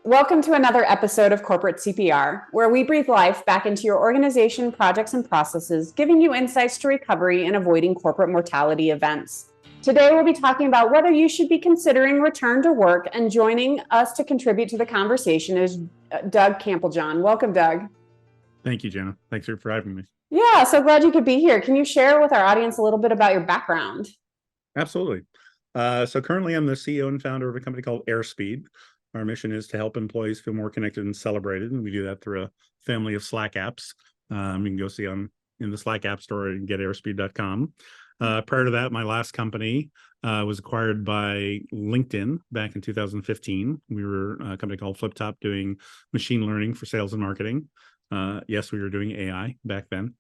Welcome to another episode of Corporate CPR, where we breathe life back into your organization, projects, and processes, giving you insights to recovery and avoiding corporate mortality events. Today, we'll be talking about whether you should be considering return to work, and joining us to contribute to the conversation is Doug Campbell-John. Welcome, Doug. Thank you, Jenna. Thanks for having me. Yeah, so glad you could be here. Can you share with our audience a little bit about your background? Absolutely. So currently I'm the CEO and founder of a company called Airspeed. Our mission is to help employees feel more connected and celebrated, and we do that through a family of Slack apps. You can go see in the Slack app store and get airspeed.com. Prior to that, my last company was acquired by LinkedIn back in 2015. We were a company called FlipTop doing machine learning for sales and marketing. Yes, we were doing AI back then.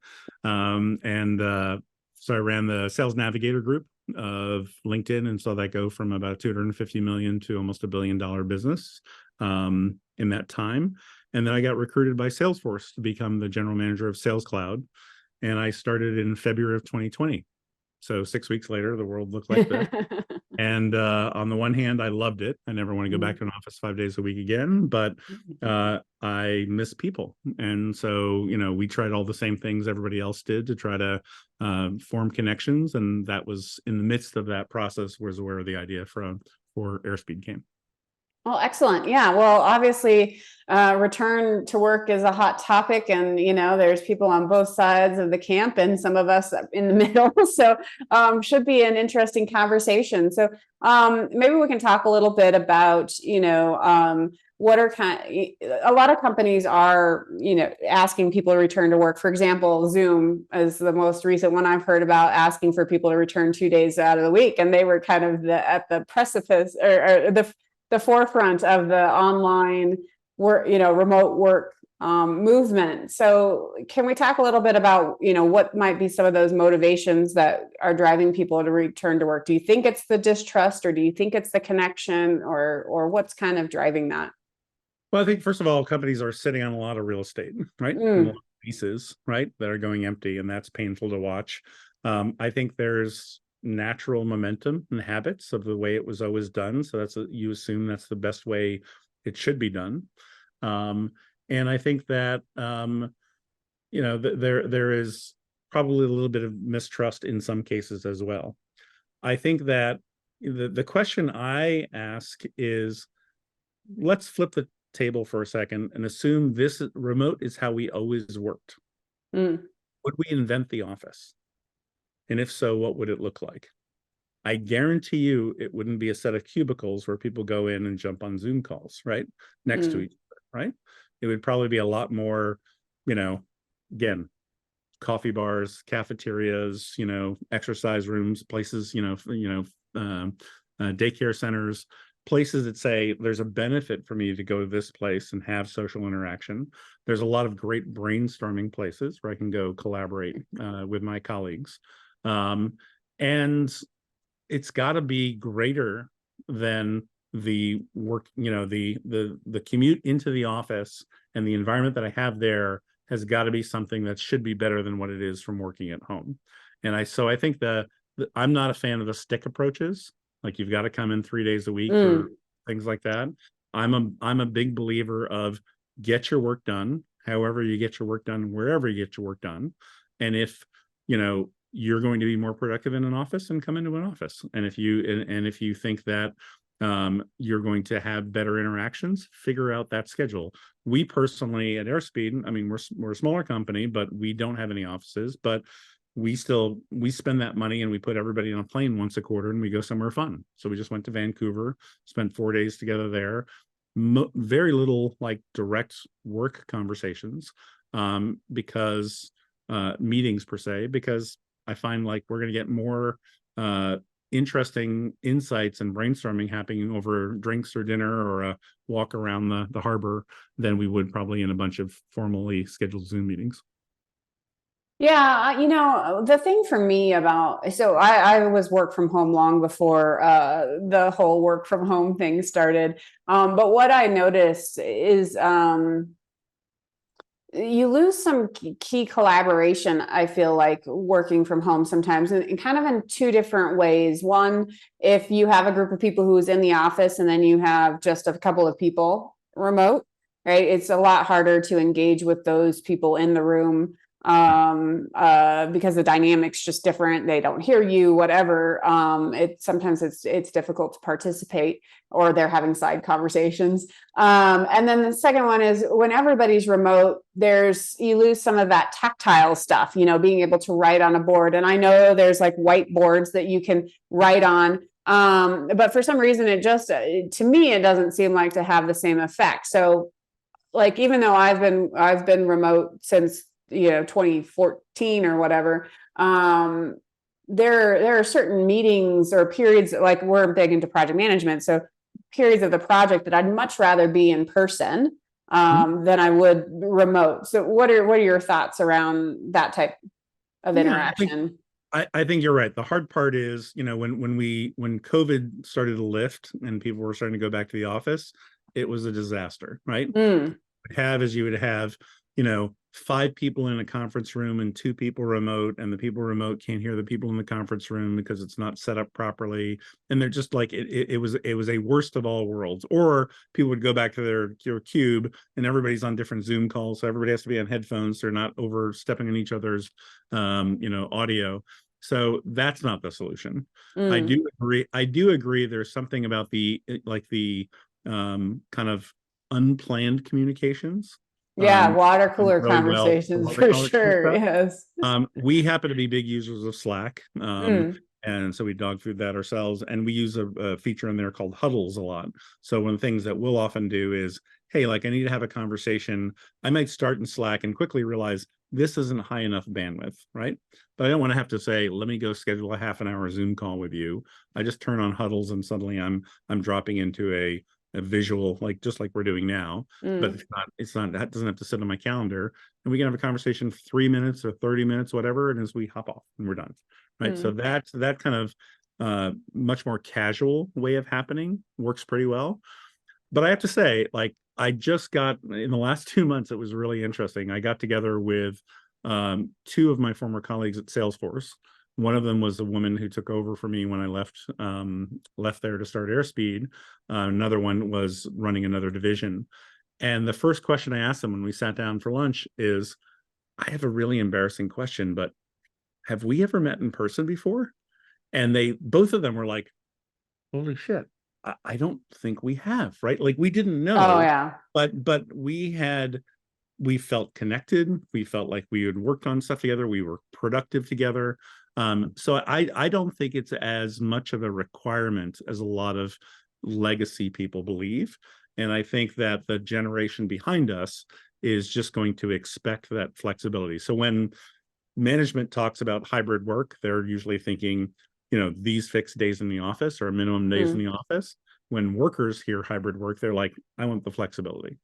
So I ran the Sales Navigator group of LinkedIn and saw that go from about 250 million to almost $1 billion business in that time. And then I got recruited by Salesforce to become the general manager of Sales Cloud. And I started in February of 2020. So 6 weeks later, the world looked like this. And on the one hand, I loved it. I never want to go back to an office 5 days a week again, but I miss people. And so, we tried all the same things everybody else did to try to form connections. And that was in the midst of that process was where the idea for Airspeed came. Well, excellent. Yeah. Well, obviously, return to work is a hot topic, and there's people on both sides of the camp, and some of us in the middle. So, should be an interesting conversation. So, maybe we can talk a little bit about, what are a lot of companies are, asking people to return to work. For example, Zoom is the most recent one I've heard about, asking for people to return 2 days out of the week, and they were kind of at the precipice or the forefront of the online work, remote work movement. So can we talk a little bit about, what might be some of those motivations that are driving people to return to work? Do you think it's the distrust, or do you think it's the connection, or what's kind of driving that? Well, I think, first of all, companies are sitting on a lot of real estate, right? A lot of pieces, right, that are going empty, and that's painful to watch. I think there's natural momentum and habits of the way it was always done. So you assume that's the best way it should be done. And I think that, there is probably a little bit of mistrust in some cases as well. I think that the question I ask is, let's flip the table for a second and assume this remote is how we always worked. Would we invent the office? And if so, what would it look like? I guarantee you it wouldn't be a set of cubicles where people go in and jump on Zoom calls, right? Next to each other, right? It would probably be a lot more, again, coffee bars, cafeterias, exercise rooms, places, daycare centers, places that say there's a benefit for me to go to this place and have social interaction. There's a lot of great brainstorming places where I can go collaborate with my colleagues. And it's got to be greater than the work, the commute into the office, and the environment that I have there has got to be something that should be better than what it is from working at home. And so I think I'm not a fan of the stick approaches. Like, you've got to come in 3 days a week or things like that. I'm a big believer of get your work done, however you get your work done, wherever you get your work done. And if, you're going to be more productive in an office, and come into an office. And if you think that you're going to have better interactions, figure out that schedule. We personally at Airspeed, I mean, we're a smaller company, but we don't have any offices, but we spend that money and we put everybody on a plane once a quarter and we go somewhere fun. So we just went to Vancouver, spent 4 days together there. Very little like direct work conversations because meetings per se, because I find like we're going to get more interesting insights and brainstorming happening over drinks or dinner or a walk around the harbor than we would probably in a bunch of formally scheduled Zoom meetings. Yeah, the thing for me so I was work from home long before the whole work from home thing started. But what I noticed is you lose some key collaboration, I feel like, working from home sometimes, and kind of in two different ways. One, if you have a group of people who's in the office and then you have just a couple of people remote, right? It's a lot harder to engage with those people in the room because the dynamic's just different. They don't hear you, whatever. Sometimes it's difficult to participate, or they're having side conversations. And then the second one is when everybody's remote, you lose some of that tactile stuff, being able to write on a board. And I know there's like whiteboards that you can write on. But for some reason, to me, it doesn't seem like to have the same effect. So like, even though I've been remote since 2014 or whatever, there are certain meetings or periods, like we're big into project management, so periods of the project that I'd much rather be in person than I would remote. So what are your thoughts around that type of interaction? I think you're right. The hard part is, when COVID started to lift and people were starting to go back to the office, it was a disaster, right? You would have 5 people in a conference room and 2 people remote, and the people remote can't hear the people in the conference room because it's not set up properly, and they're just like it was a worst of all worlds. Or people would go back to their cube and everybody's on different Zoom calls, so everybody has to be on headphones, so they're not overstepping on each other's audio. So that's not the solution. I do agree there's something about the kind of unplanned communications. Water cooler really conversations for sure. Yes. We happen to be big users of Slack. And so we dog food that ourselves, and we use a feature in there called huddles a lot. So one of the things that we'll often do is, hey, like I need to have a conversation. I might start in Slack and quickly realize this isn't high enough bandwidth, right? But I don't want to have to say, let me go schedule a half an hour Zoom call with you. I just turn on huddles and suddenly I'm dropping into a visual, just like we're doing now, but it's not that doesn't have to sit on my calendar, and we can have a conversation 3 minutes or 30 minutes, whatever, and as we hop off and we're done, right? So that kind of much more casual way of happening works pretty well. But I have to say, I just got, in the last 2 months, it was really interesting. I got together with 2 of my former colleagues at Salesforce. One of them was the woman who took over for me when I left there to start Airspeed. Another one was running another division. And the first question I asked them when we sat down for lunch is, I have a really embarrassing question, but have we ever met in person before? And both of them were like, holy shit, I don't think we have, right? Like, we didn't know. Oh, yeah. But we felt connected. We felt like we had worked on stuff together. We were productive together. So I don't think it's as much of a requirement as a lot of legacy people believe. And I think that the generation behind us is just going to expect that flexibility. So when management talks about hybrid work, they're usually thinking, these fixed days in the office or minimum days in the office. When workers hear hybrid work, they're like, I want the flexibility.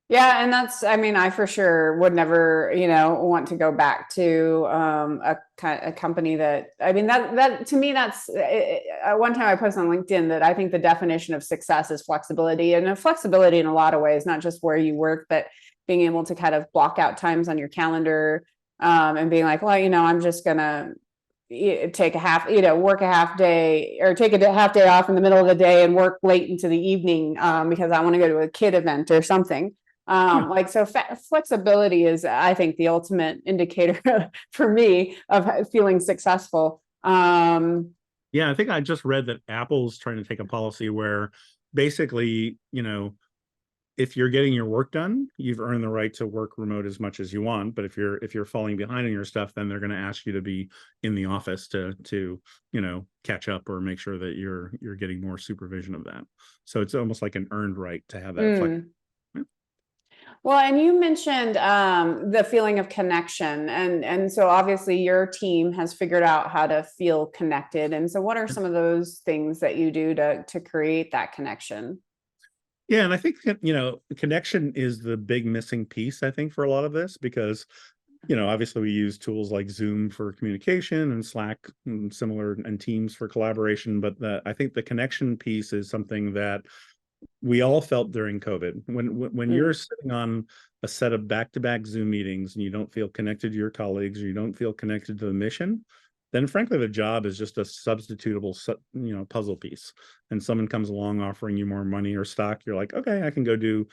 Yeah, and I for sure would never, want to go back to a company that to me, that's one time I posted on LinkedIn that I think the definition of success is flexibility, and flexibility in a lot of ways, not just where you work, but being able to kind of block out times on your calendar and being like, well, I'm just gonna take work a half day, or take a half day off in the middle of the day and work late into the evening because I want to go to a kid event or something. Flexibility is, I think, the ultimate indicator for me of feeling successful. Yeah, I think I just read that Apple's trying to take a policy where basically, if you're getting your work done, you've earned the right to work remote as much as you want. But if you're falling behind on your stuff, then they're going to ask you to be in the office to catch up or make sure that you're getting more supervision of that. So it's almost like an earned right to have that flexibility. Well, and you mentioned the feeling of connection, and so obviously your team has figured out how to feel connected. And so, what are some of those things that you do to create that connection? Yeah, and I think connection is the big missing piece, I think, for a lot of this, because obviously we use tools like Zoom for communication and Slack and similar, and Teams for collaboration. But I think the connection piece is something that we all felt during COVID. When you're sitting on a set of back-to-back Zoom meetings and you don't feel connected to your colleagues, or you don't feel connected to the mission, then frankly, the job is just a substitutable, puzzle piece. And someone comes along offering you more money or stock, you're like, okay, I can go do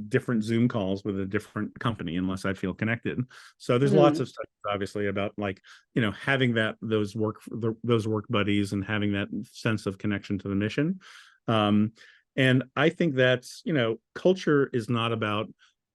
different Zoom calls with a different company unless I feel connected. So there's lots of Mm, stuff, obviously, about like, having those work buddies and having that sense of connection to the mission. And I think that's, culture is not about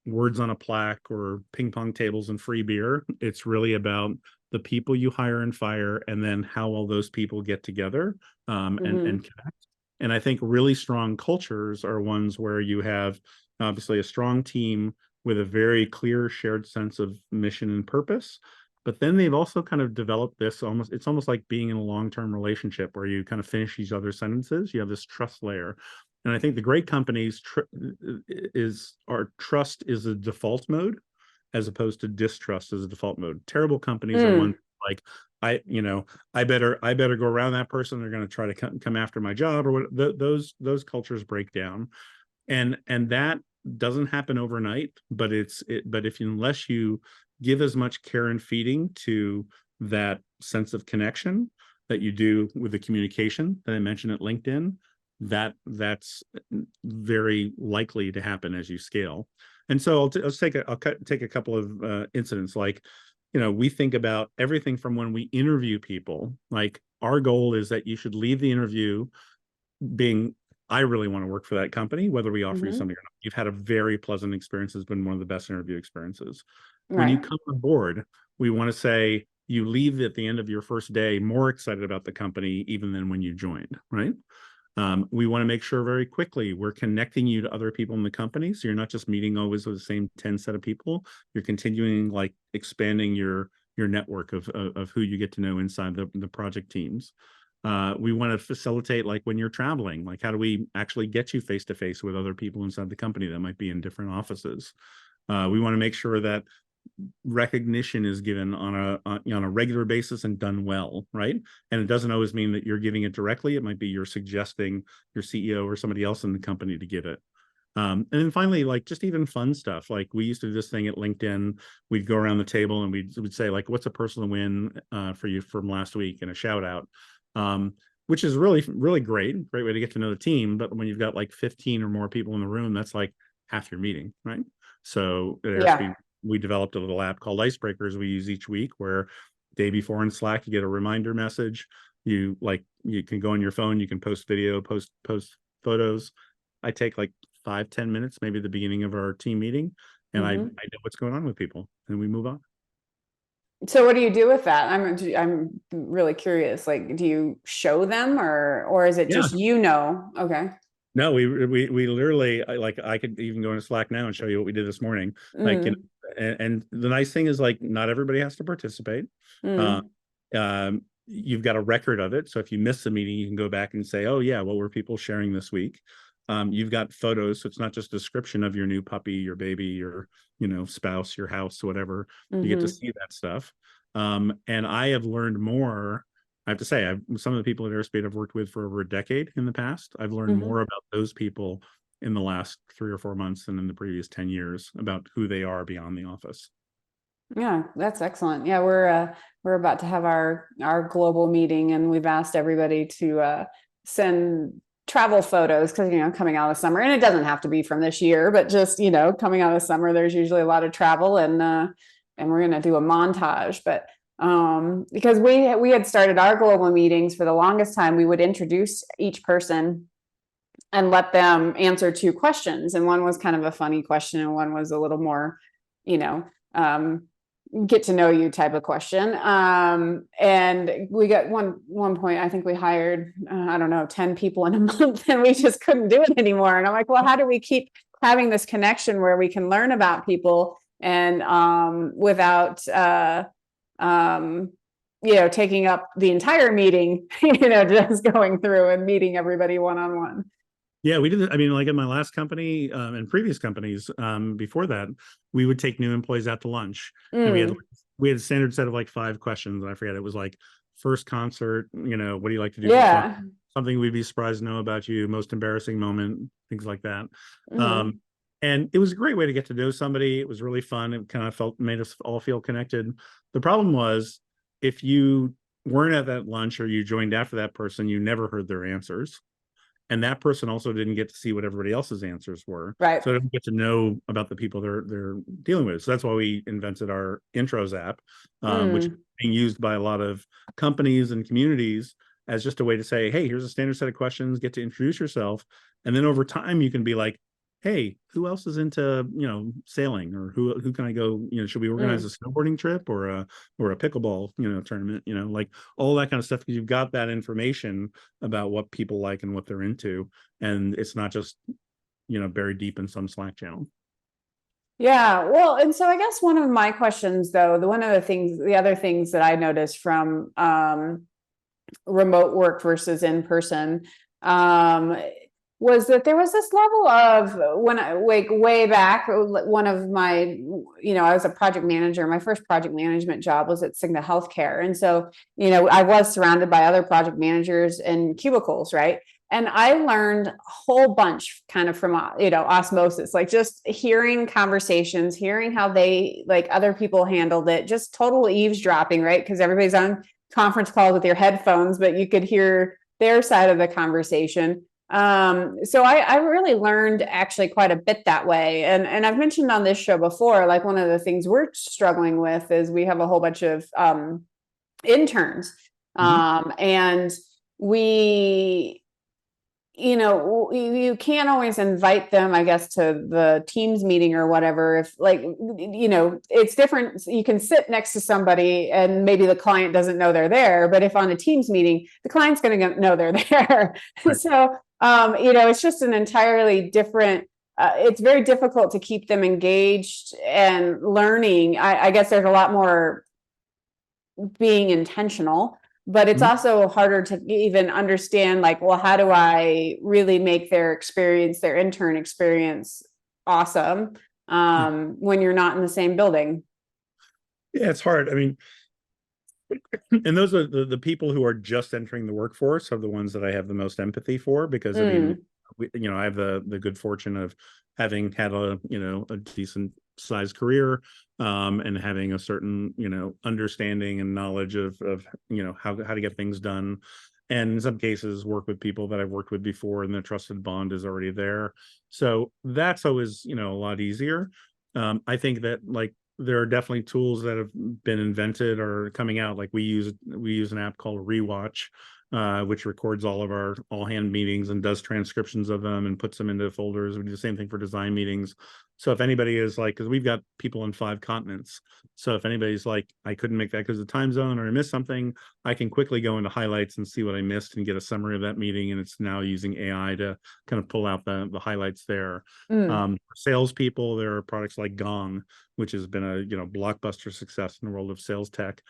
words on a plaque or ping pong tables and free beer. It's really about the people you hire and fire, and then how all those people get together, and mhm. connect. And I think really strong cultures are ones where you have obviously a strong team with a very clear shared sense of mission and purpose. But then they've also kind of developed this it's almost like being in a long-term relationship where you kind of finish each other's sentences. You have this trust layer. And I think the great companies trust is a default mode as opposed to distrust as a default mode. Terrible companies are ones Mm, like, I better go around that person. They're going to try to come after my job, or what. Those cultures break down, and that doesn't happen overnight. But unless you give as much care and feeding to that sense of connection that you do with the communication that I mentioned at LinkedIn, that's very likely to happen as you scale. And so I'll take a couple of incidents. Like, we think about everything from when we interview people. Like, our goal is that you should leave the interview being, I really want to work for that company, whether we offer you mhm. something or not. You've had a very pleasant experience. It's been one of the best interview experiences. When you Right. come on board, we want to say you leave at the end of your first day more excited about the company even than when you joined, right? We want to make sure very quickly we're connecting you to other people in the company. So you're not just meeting always with the same 10 set of people. You're continuing, like, expanding your network of who you get to know inside the project teams. We want to facilitate, like, when you're traveling, like, how do we actually get you face to face with other people inside the company that might be in different offices? We want to make sure that recognition is given on a regular basis and done well, right? And it doesn't always mean that you're giving it directly. It might be you're suggesting your CEO or somebody else in the company to give it. And then finally, like, just even fun stuff. Like, we used to do this thing at LinkedIn. We'd go around the table and we'd say, like, what's a personal win for you from last week, and a shout out. Which is really, really great way to get to know the team. But when you've got like 15 or more people in the room, that's like half your meeting, right? So at Yeah. Airspeed, we developed a little app called Icebreakers we use each week, where day before in Slack, you get a reminder message. You can go on your phone, you can post video, post photos. I take like 5-10 minutes, maybe at the beginning of our team meeting, and I Mhm. know what's going on with people, and we move on. So what do you do with that? I'm really curious. Like, do you show them, or is it Yeah. just, you know? Okay. No, we literally, like, I could even go into Slack now and show you what we did this morning. Like, Mm, and the nice thing is, like, not everybody has to participate. Uh, mm, you've got a record of it. So if you miss a meeting, you can go back and say, oh yeah, what were people sharing this week? You've got photos, so it's not just a description of your new puppy, your baby, your, spouse, your house, whatever. You get to mhm, see that stuff. And I have learned more. I have to say, some of the people at Airspeed I've worked with for over a decade in the past. I've learned mhm. more about those people in the last 3 or 4 months than in the previous 10 years about who they are beyond the office. Yeah, that's excellent. Yeah, we're about to have our global meeting, and we've asked everybody to send travel photos, because coming out of the summer, and it doesn't have to be from this year, but just coming out of the summer, there's usually a lot of travel, and we're gonna do a montage. But because we had started our global meetings, for the longest time, we would introduce each person and let them answer two questions, and one was kind of a funny question, and one was a little more, you know. Um, get to know you type of question. And we got one point, I think we hired, I don't know, 10 people in a month, and we just couldn't do it anymore. And I'm like, well, how do we keep having this connection where we can learn about people, and without taking up the entire meeting, just going through and meeting everybody one-on-one. Yeah, we did it. I mean, like, in my last company, and previous companies, before that, we would take new employees out to lunch, and Mm, we had a standard set of like 5 questions. I forget, it was like, first concert, what do you like to do for fun? yeah. Something we'd be surprised to know about you, most embarrassing moment, things like that. Mm-hmm. Um, and it was a great way to get to know somebody. It was really fun. It kind of made us all feel connected. The problem was, if you weren't at that lunch or you joined after that person, you never heard their answers. And that person also didn't get to see what everybody else's answers were. Right. So they don't get to know about the people they're dealing with. So that's why we invented our intros app, which is Mm. being used by a lot of companies and communities as just a way to say, hey, here's a standard set of questions, get to introduce yourself. And then over time, you can be like, hey, who else is into, sailing, or who can I go, should we organize Mm. a snowboarding trip or a pickleball, tournament, like all that kind of stuff, because you've got that information about what people like and what they're into. And it's not just, buried deep in some Slack channel. Yeah, well, and so I guess one of my questions, though, the other things that I noticed from remote work versus in person, um, was that there was this level of, when I, like, way back, one of my, I was a project manager. My first project management job was at Cigna Healthcare. And so, I was surrounded by other project managers in cubicles, right? And I learned a whole bunch kind of from, osmosis, like just hearing conversations, hearing how they, like, other people handled it, just total eavesdropping, right? Because everybody's on conference calls with your headphones, but you could hear their side of the conversation. So I really learned actually quite a bit that way. And I've mentioned on this show before, like, one of the things we're struggling with is we have a whole bunch of interns. And we, you can't always invite them, I guess, to the Teams meeting or whatever. If, like, it's different. You can sit next to somebody and maybe the client doesn't know they're there, but if on a Teams meeting, the client's going to know they're there. Right. So, it's just an entirely different, it's very difficult to keep them engaged and learning. I guess there's a lot more being intentional, but it's also harder to even understand, like, well, how do I really make their intern experience awesome, when you're not in the same building? Yeah, it's hard. I mean, and those are the people who are just entering the workforce are the ones that I have the most empathy for, because I mean, I have the good fortune of having had a decent sized career, and having a certain, understanding and knowledge of how to get things done. And in some cases work with people that I've worked with before, and the trusted bond is already there. So that's always, a lot easier. I think that, like, there are definitely tools that have been invented or coming out. Like, we use an app called Rewatch, which records all of our all hand meetings and does transcriptions of them and puts them into folders. We do the same thing for design meetings. So if anybody is like, because we've got people in 5 continents, so if anybody's like, I couldn't make that because of the time zone, or I missed something, I can quickly go into highlights and see what I missed and get a summary of that meeting. And it's now using AI to kind of pull out the highlights there. For salespeople, there are products like Gong, which has been a blockbuster success in the world of sales tech,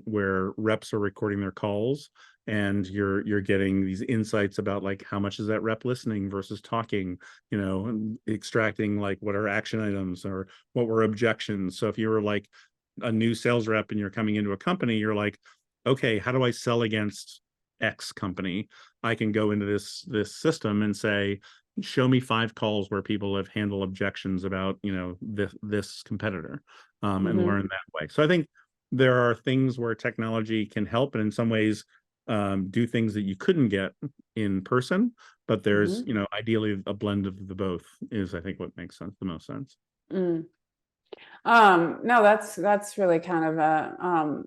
where reps are recording their calls, and you're getting these insights about, like, how much is that rep listening versus talking, and extracting, like, what are action items or what were objections. So if you were like a new sales rep and you're coming into a company, you're like, okay, how do I sell against X company? I can go into this system and say, show me 5 calls where people have handled objections about this competitor, and learn that way. So I think there are things where technology can help, and in some ways do things that you couldn't get in person. But there's ideally a blend of the both is, I think, what makes the most sense. No, that's really kind of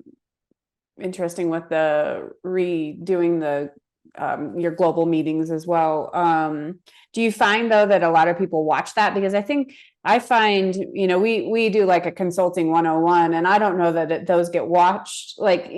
interesting with the redoing the your global meetings as well. Do you find, though, that a lot of people watch that? Because I find, we do like a consulting 101, and I don't know that those get watched. Like,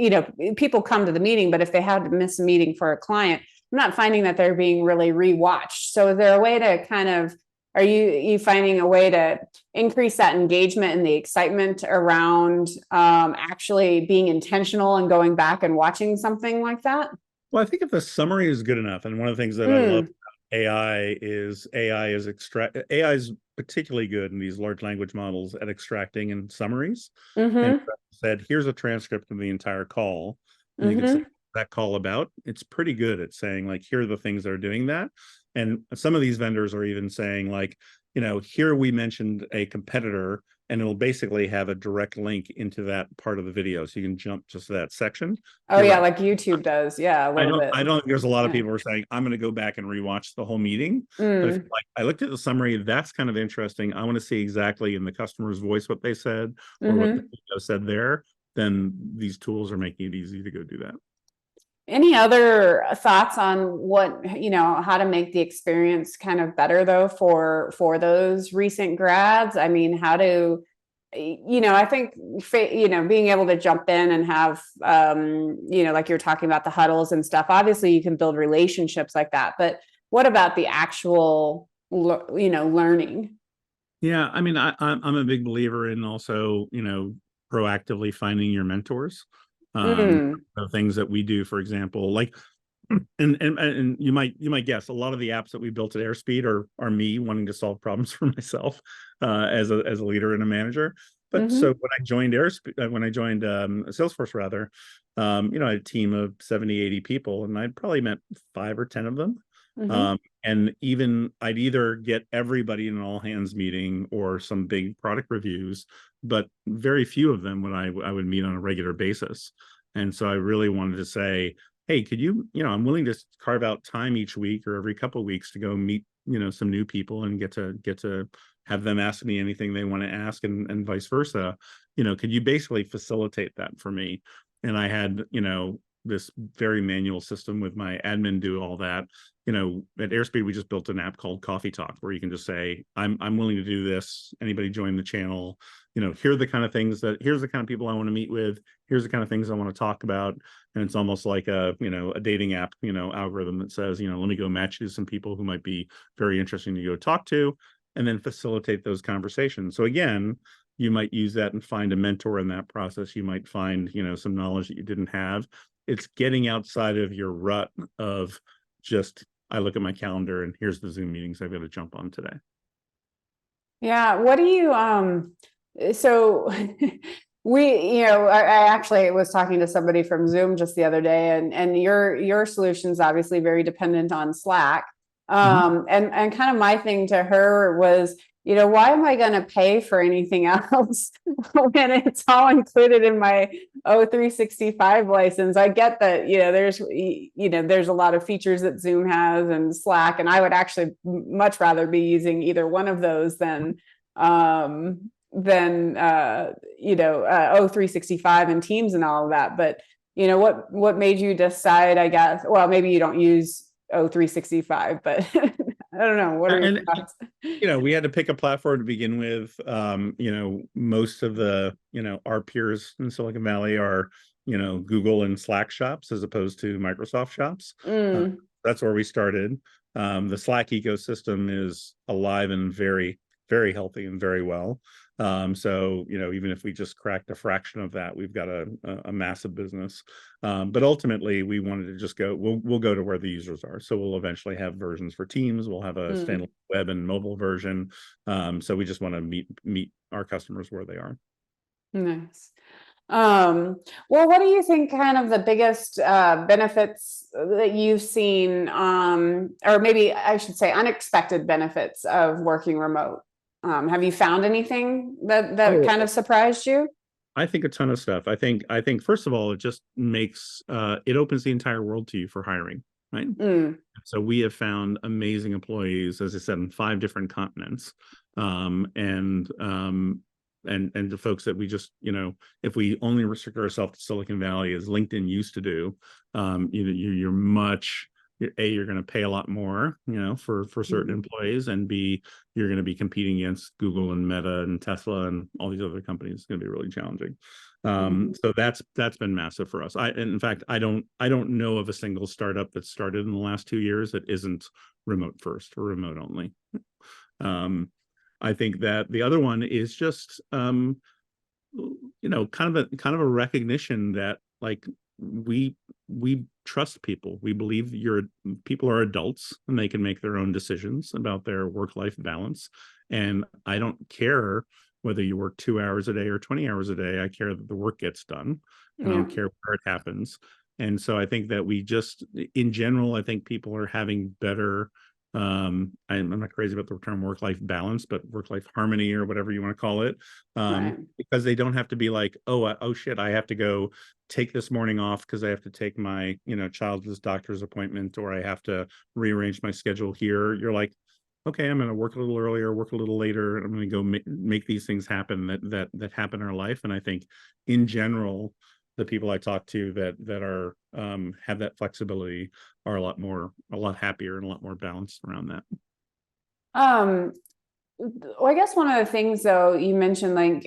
people come to the meeting, but if they had to miss a meeting for a client, I'm not finding that they're being really rewatched. So is there a way to kind of, are you finding a way to increase that engagement and the excitement around actually being intentional and going back and watching something like that? Well, I think if the summary is good enough, and one of the things that I love about AI is AI is particularly good in these large language models at extracting in summaries. And said, here's a transcript of the entire call, and you can say that call about. It's pretty good at saying, like, here are the things that are doing that. And some of these vendors are even saying, like, here we mentioned a competitor and it'll basically have a direct link into that part of the video. So you can jump just to that section. Oh You're yeah, right. like YouTube does. Yeah, a little bit. I don't think there's a lot of Yeah. people who are saying, I'm going to go back and rewatch the whole meeting. But if Mm, like I looked at the summary, that's kind of interesting. I want to see exactly in the customer's voice what they said or what the hmm video said there. Then these tools are making it easy to go do that. Any other thoughts on what, how to make the experience kind of better though for those recent grads? I mean, how to, I think, being able to jump in and have, like you're talking about the huddles and stuff, obviously you can build relationships like that, but what about the actual, learning? Yeah, I mean, I'm a big believer in also, proactively finding your mentors. Mm, The things that we do, for example, like, and you might guess a lot of the apps that we built at Airspeed are me wanting to solve problems for myself as a leader and a manager. But so hmm when I joined Airspeed, when I joined Salesforce rather, I had a team of 70, 80 people, and I'd probably met 5 or 10 of them. hmm And even I'd either get everybody in an all hands meeting or some big product reviews, but very few of them I would meet on a regular basis. And so I really wanted to say, hey, could you, I'm willing to carve out time each week or every couple of weeks to go meet, some new people and get to have them ask me anything they want to ask, and vice versa. Could you basically facilitate that for me? And I had, this very manual system with my admin do all that. At Airspeed, we just built an app called Coffee Talk where you can just say, I'm willing to do this. Anybody join the channel? Here are the kind of things here's the kind of people I want to meet with. Here's the kind of things I want to talk about. And it's almost like a dating app, algorithm that says, let me go match you to some people who might be very interesting to go talk to, and then facilitate those conversations. So again, you might use that and find a mentor in that process. You might find, some knowledge that you didn't have. It's getting outside of your rut of just, I look at my calendar and here's the Zoom meetings I've got to jump on today. Yeah. What do you, so I actually was talking to somebody from Zoom just the other day, and your solution's obviously very dependent on Slack. Mhm. And kind of my thing to her was, why am I going to pay for anything else when it's all included in my O365 license? I get that, there's a lot of features that Zoom has and Slack, and I would actually much rather be using either one of those than O365 and Teams and all of that. But what made you decide, I guess, well, maybe you don't use O365, but I don't know. What are your And thoughts? we had to pick a platform to begin with. Most of the, our peers in Silicon Valley are, Google and Slack shops as opposed to Microsoft shops. Mm, That's where we started. The Slack ecosystem is alive and very, very healthy and very well. So, even if we just cracked a fraction of that, we've got a massive business. But ultimately, we wanted to just we'll go to where the users are. So we'll eventually have versions for Teams. We'll have a mm, standalone web and mobile version. So we just want to meet our customers where they are. nice. Well, what do you think kind of the biggest benefits that you've seen, or maybe I should say unexpected benefits of working remote? Have you found anything that Oh, kind of surprised you? I think a ton of stuff. I think first of all, it just makes it opens the entire world to you for hiring, right? Mm, So we have found amazing employees, as I said, in 5 different continents, and the folks that we just, if we only restrict ourselves to Silicon Valley, as LinkedIn used to do, you're much. You're going to pay a lot more, for certain mm, employees, and B, you're going to be competing against Google and Meta and Tesla and all these other companies. It's going to be really challenging. mhm. So that's been massive for us. And in fact, I don't know of a single startup that started in the last 2 years that isn't remote first or remote only. Um, I think that the other one is just kind of a recognition that, like, we trust people. We believe people are adults and they can make their own decisions about their work-life balance. And I don't care whether you work 2 hours a day or 20 hours a day. I care that the work gets done, and I Yeah. don't care where it happens. And so I think that in general, I think people are having better I'm not crazy about the term work-life balance, but work-life harmony or whatever you want to call it, Right. because they don't have to be like, oh shit, I have to go take this morning off because I have to take my, child's doctor's appointment, or I have to rearrange my schedule here. You're like, okay, I'm going to work a little earlier, work a little later, and I'm going to go make these things happen that happen in our life. And I think in general, the people I talk to that are have that flexibility are a lot happier and a lot more balanced around that. Um, well, I guess one of the things though, you mentioned like,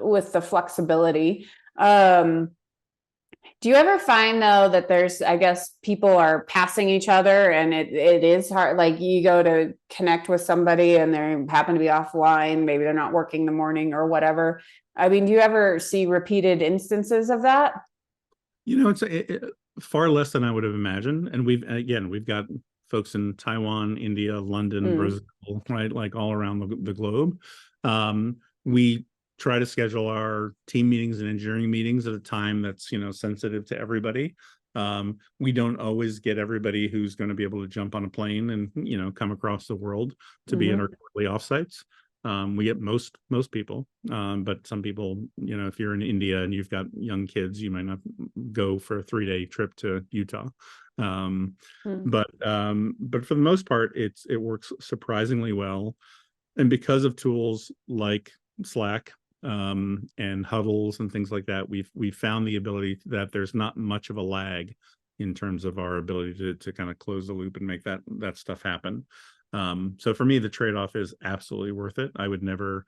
with the flexibility, do you ever find though that there's, I guess, people are passing each other and it is hard, like you go to connect with somebody and they happen to be offline, maybe they're not working the morning or whatever. I mean, do you ever see repeated instances of that? It's far less than I would have imagined. And we've got folks in Taiwan, India, London, Mm. Brazil, right? Like all around the globe. We try to schedule our team meetings and engineering meetings at a time that's, sensitive to everybody. We don't always get everybody who's going to be able to jump on a plane and, come across the world to be in our quarterly offsites. We get most people, but some people, if you're in India and you've got young kids, you might not go for a 3-day trip to Utah. Mm. But for the most part, it works surprisingly well, and because of tools like Slack and huddles and things like that, we've found the ability that there's not much of a lag in terms of our ability to kind of close the loop and make that stuff happen. So for me, the trade-off is absolutely worth it. I would never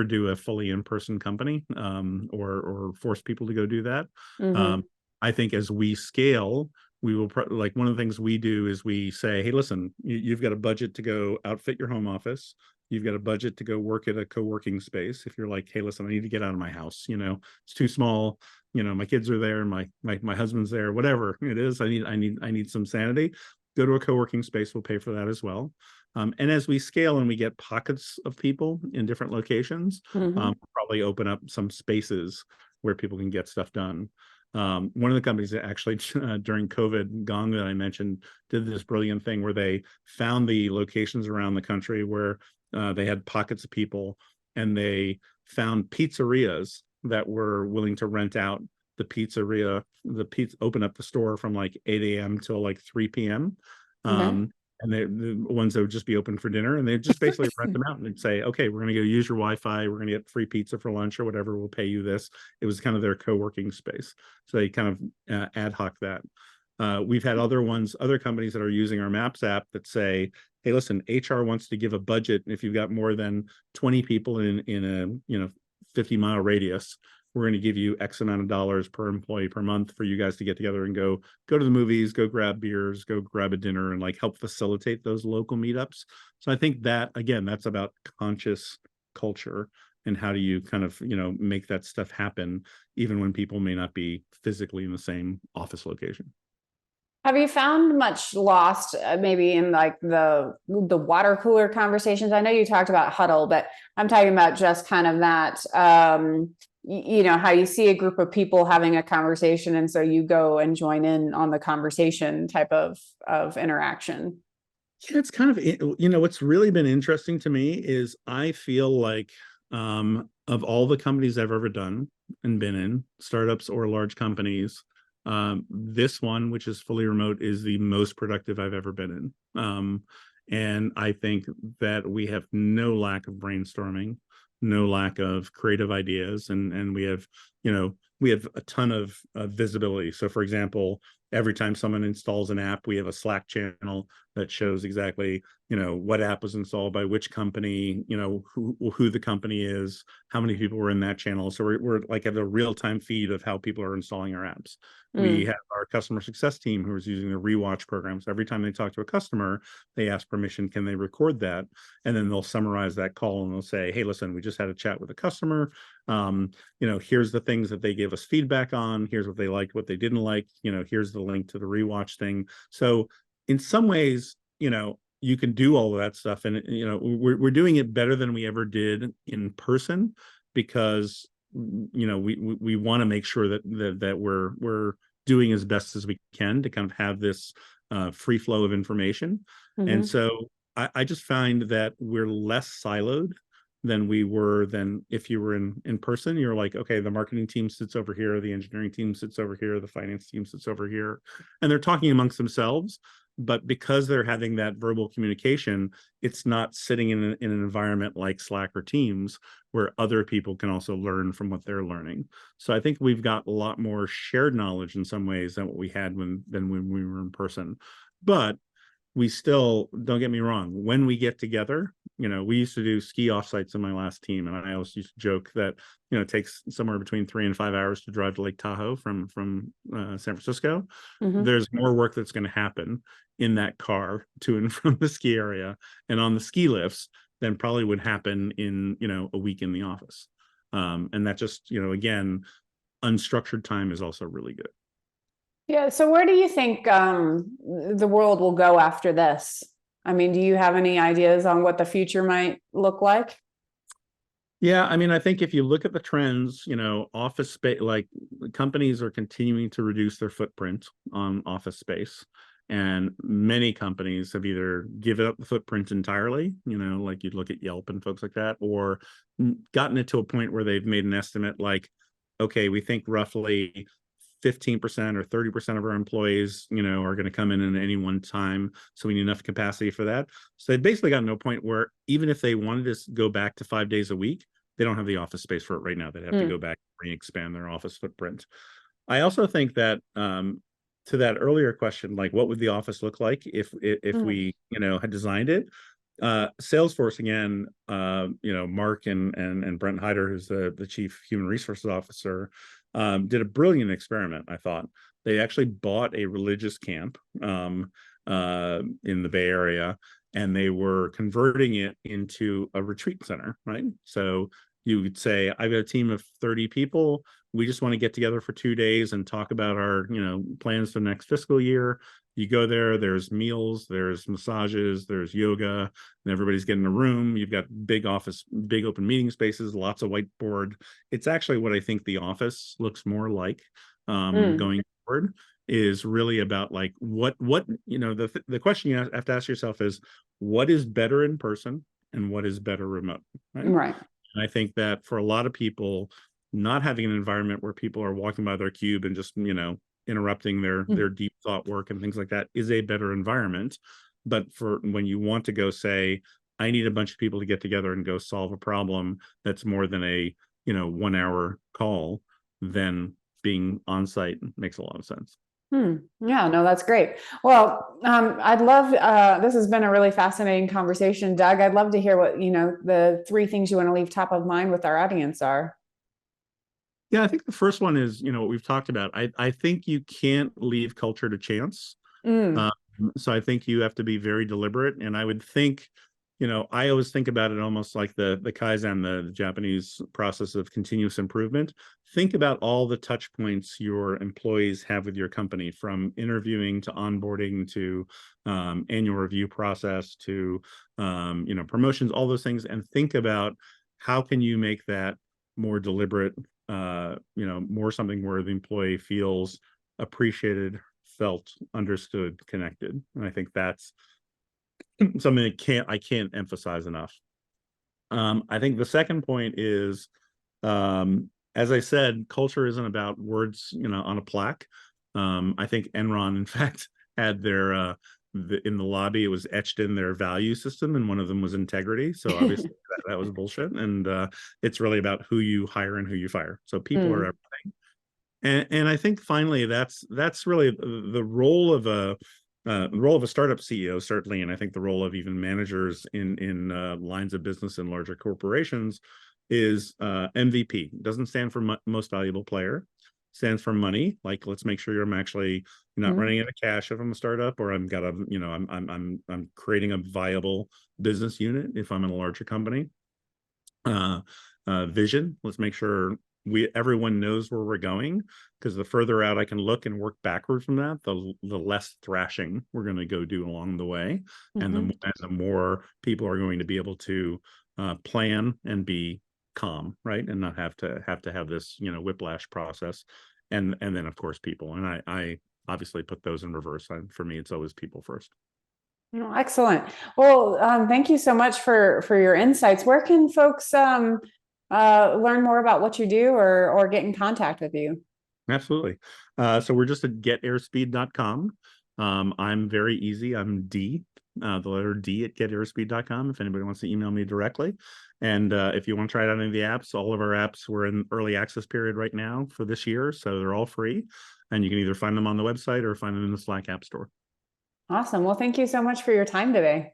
do a fully in-person company, or force people to go do that. Mm-hmm. I think as we scale, we will like one of the things we do is we say, hey, listen, you've got a budget to go outfit your home office. You've got a budget to go work at a co-working space. If you're like, hey, listen, I need to get out of my house, it's too small. My kids are there, my husband's there, whatever it is. I need some sanity. Go to a co-working space. We'll pay for that as well. And as we scale and we get pockets of people in different locations, Mm-hmm. probably open up some spaces where people can get stuff done. One of the companies that actually during COVID, Gong, that I mentioned, did this brilliant thing where they found the locations around the country where they had pockets of people, and they found pizzerias that were willing to rent out open up the store from like 8 a.m. till like 3 p.m. Okay. And the ones that would just be open for dinner, and they'd just basically rent them out and they'd say, okay, we're going to go use your Wi-Fi. We're going to get free pizza for lunch or whatever. We'll pay you this. It was kind of their co-working space. So they kind of ad hoc that. We've had other companies that are using our Maps app that say, hey, listen, HR wants to give a budget. If you've got more than 20 people in a 50-mile radius, we're going to give you X amount of dollars per employee per month for you guys to get together and go to the movies, go grab beers, go grab a dinner, and like help facilitate those local meetups. So I think that, again, that's about conscious culture and how do you kind of, make that stuff happen even when people may not be physically in the same office location. Have you found much lost, maybe in like the water cooler conversations? I know you talked about huddle, but I'm talking about just kind of that, how you see a group of people having a conversation, and so you go and join in on the conversation type of interaction. Yeah, it's kind of, what's really been interesting to me is I feel like, of all the companies I've ever done and been in, startups or large companies, this one, which is fully remote, is the most productive I've ever been in. And I think that we have no lack of brainstorming, no lack of creative ideas, and we have a ton of visibility. So for example, every time someone installs an app, we have a Slack channel that shows exactly, what app was installed by which company, who the company is, how many people were in that channel. So we're like have a real-time feed of how people are installing our apps. We have our customer success team who is using the rewatch program. So every time they talk to a customer, they ask permission, can they record that? And then they'll summarize that call and they'll say, hey, listen, we just had a chat with a customer. Here's the things that they gave us feedback on. Here's what they liked, what they didn't like. Here's the link to the rewatch thing. So in some ways, you can do all of that stuff, and we're doing it better than we ever did in person because we want to make sure that we're doing as best as we can to kind of have this free flow of information. And Mhm. so I just find that we're less siloed than we were than if you were in person. You're like, okay, the marketing team sits over here, the engineering team sits over here, the finance team sits over here, and they're talking amongst themselves. But because they're having that verbal communication, it's not sitting in an environment like Slack or Teams where other people can also learn from what they're learning. So I think we've got a lot more shared knowledge in some ways than what we had when we were in person. But we still, don't get me wrong, when we get together, we used to do ski offsites in my last team, and I always used to joke that it takes somewhere between 3 and 5 hours to drive to Lake Tahoe from San Francisco. Mhm. There's more work that's going to happen in that car to and from the ski area and on the ski lifts than probably would happen in a week in the office. And that just again, unstructured time is also really good. Yeah. So where do you think the world will go after this? I mean, do you have any ideas on what the future might look like? Yeah, I mean, I think if you look at the trends, office space, like companies are continuing to reduce their footprint on office space. And many companies have either given up the footprint entirely, like you'd look at Yelp and folks like that, or gotten it to a point where they've made an estimate like, okay, we think roughly 15% or 30% of our employees, are going to come in at any one time. So we need enough capacity for that. So they've basically gotten to a point where even if they wanted to go back to 5 days a week, they don't have the office space for it right now. They'd have to go back and expand their office footprint. I also think that to that earlier question, like what would the office look like if Mm. we had designed it? Salesforce again, Mark and Brent Hyder, who's the chief human resources officer, did a brilliant experiment. I thought they actually bought a religious camp in the Bay Area, and they were converting it into a retreat center, right? So you would say, I've got a team of 30 people. We just want to get together for 2 days and talk about our, plans for the next fiscal year. You go there, there's meals, there's massages, there's yoga, and everybody's getting a room. You've got big office, big open meeting spaces, lots of whiteboard. It's actually what I think the office looks more like Mm. going forward, is really about like what the question you have to ask yourself is, what is better in person and what is better remote, right? Right. And I think that for a lot of people, not having an environment where people are walking by their cube and just interrupting their deep thought work and things like that is a better environment. But for when you want to go say, I need a bunch of people to get together and go solve a problem that's more than a 1 hour call, then being on site makes a lot of sense. Yeah, no, that's great. Well, I'd love, this has been a really fascinating conversation, Doug. I'd love to hear what, the three things you want to leave top of mind with our audience are. Yeah, I think the first one is, what we've talked about. I think you can't leave culture to chance. Mm. Um, so I think you have to be very deliberate. And I would think, I always think about it almost like the Kaizen, the Japanese process of continuous improvement. Think about all the touch points your employees have with your company, from interviewing to onboarding to annual review process to promotions, all those things, and think about how can you make that more deliberate, more something where the employee feels appreciated, felt understood, connected. And I think that's something I can't emphasize enough. I think the second point is, as I said, culture isn't about words, on a plaque. I think Enron, in fact, had their in the lobby, it was etched in their value system, and one of them was integrity. So obviously that was bullshit. And it's really about who you hire and who you fire. So people are Mm. everything. And I think finally that's really the role of a startup CEO, certainly, and I think the role of even managers in lines of business in larger corporations is MVP. It doesn't stand for most valuable player. It stands for money. Like, let's make sure I'm actually not Mm. running out of cash if I'm a startup, or I'm got a I'm creating a viable business unit if I'm in a larger company. Vision. Let's make sure everyone knows where we're going, because the further out I can look and work backward from that, the less thrashing we're going to go do along the way, and Mhm. the more people are going to be able to plan and be calm, right, and not have to have this whiplash process. and then of course people. And I obviously put those in reverse. For me, it's always people first. Oh, excellent. Well, thank you so much for your insights. Where can folks learn more about what you do or get in contact with you? Absolutely. So we're just at getairspeed.com. I'm very easy. I'm D, the letter D at getairspeed.com if anybody wants to email me directly. And if you want to try out any of the apps, all of our apps, we're in early access period right now for this year. So they're all free. And you can either find them on the website or find them in the Slack app store. Awesome. Well, thank you so much for your time today.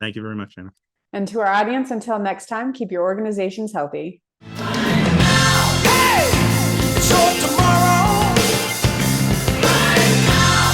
Thank you very much, Anna. And to our audience, until next time, keep your organizations healthy.